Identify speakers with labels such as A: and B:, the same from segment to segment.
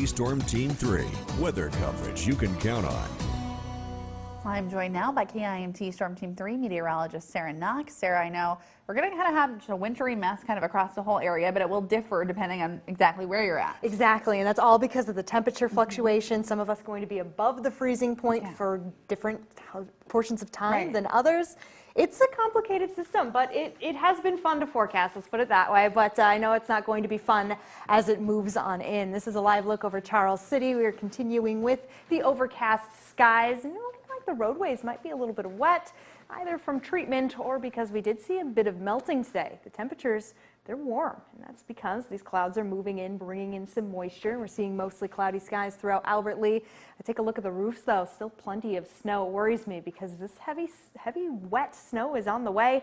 A: Storm Team 3, weather coverage you can count on.
B: I'm joined now by KIMT Storm Team 3 meteorologist Sarah Knox. Sarah, I know we're going to kind of have just a wintry mess kind of across the whole area, but it will differ depending on exactly where you're at.
C: Exactly, and that's all because of the temperature fluctuation. Some of us going to be above the freezing point for different portions of time than others. It's a complicated system, but it has been fun to forecast, let's put it that way. But I know it's not going to be fun as it moves on in. This is a live look over Charles City. We are continuing with the overcast skies. And looking like the roadways might be a little bit wet, either from treatment or because we did see a bit of melting today. The temperatures, they're warm, and that's because these clouds are moving in, bringing in some moisture. We're seeing mostly cloudy skies throughout Albert Lee. I take a look at the roofs, though. Still plenty of snow. It worries me because this heavy, wet snow is on the way.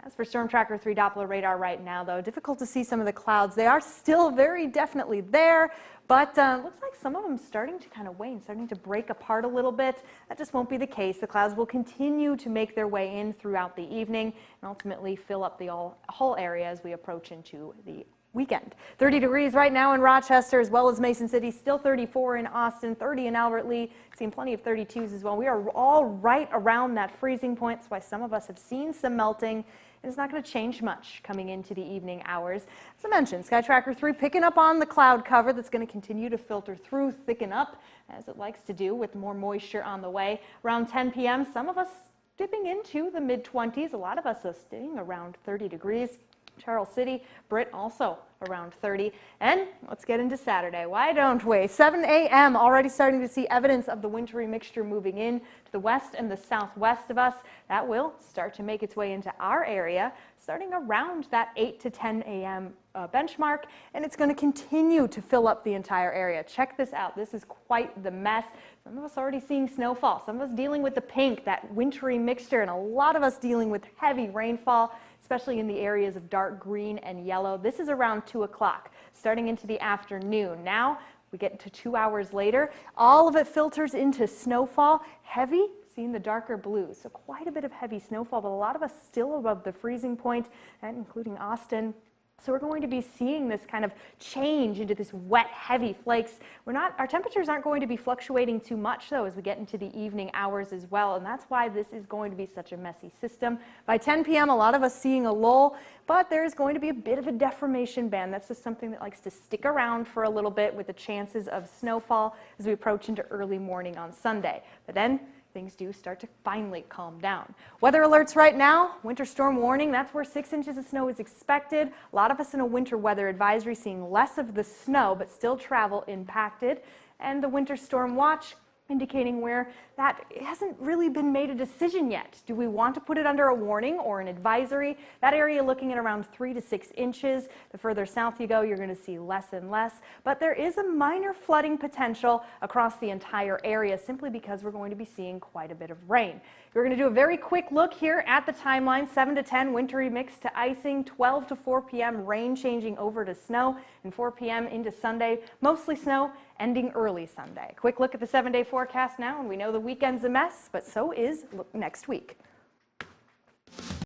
C: As for Storm Tracker 3 Doppler radar right now, though, difficult to see some of the clouds. They are still very definitely there, but looks like some of them starting to kind of wane, starting to break apart a little bit. That just won't be the case. The clouds will continue to make their way in throughout the evening and ultimately fill up the whole area as we approach into the weekend. 30 degrees right now in Rochester as well as Mason City, still 34 in Austin, 30 in Albert Lee, seeing plenty of 32s as well. We are all right around that freezing point. That's why some of us have seen some melting. It's not going to change much coming into the evening hours. As I mentioned, Sky Tracker 3 picking up on the cloud cover that's going to continue to filter through, thicken up as it likes to do with more moisture on the way. Around 10 p.m., some of us dipping into the mid-20s. A lot of us are staying around 30 degrees. Charles City, Britt also around 30. And let's get into Saturday. Why don't we? 7 a.m. already starting to see evidence of the wintry mixture moving in to the west and the southwest of us. That will start to make its way into our area starting around that 8 to 10 a.m. benchmark, and it's going to continue to fill up the entire area. Check this out. This is quite the mess. Some of us already seeing snowfall. Some of us dealing with the pink, that wintry mixture, and a lot of us dealing with heavy rainfall, especially in the areas of dark green and yellow. This is around 2 o'clock, starting into the afternoon. Now we get to 2 hours later. All of it filters into snowfall, heavy, seeing the darker blues. So quite a bit of heavy snowfall, but a lot of us still above the freezing point, and including Austin. So we're going to be seeing this kind of change into this wet, heavy flakes. Our temperatures aren't going to be fluctuating too much, though, as we get into the evening hours as well, and that's why this is going to be such a messy system. By 10 p.m., a lot of us seeing a lull, but there's going to be a bit of a deformation band. That's just something that likes to stick around for a little bit with the chances of snowfall as we approach into early morning on Sunday. But then things do start to finally calm down. Weather alerts right now, winter storm warning, that's where 6 inches of snow is expected. A lot of us in a winter weather advisory seeing less of the snow, but still travel impacted. And the winter storm watch indicating where that hasn't really been made a decision yet. Do we want to put it under a warning or an advisory? That area looking at around 3 to 6 inches. The further south you go, you're going to see less and less. But there is a minor flooding potential across the entire area simply because we're going to be seeing quite a bit of rain. We're going to do a very quick look here at the timeline. 7 to 10, wintry mix to icing. 12 to 4 p.m., rain changing over to snow. And 4 p.m. into Sunday, mostly snow, ending early Sunday. Quick look at the 7-day forecast now, and we know the weekend's a mess, but so is next week.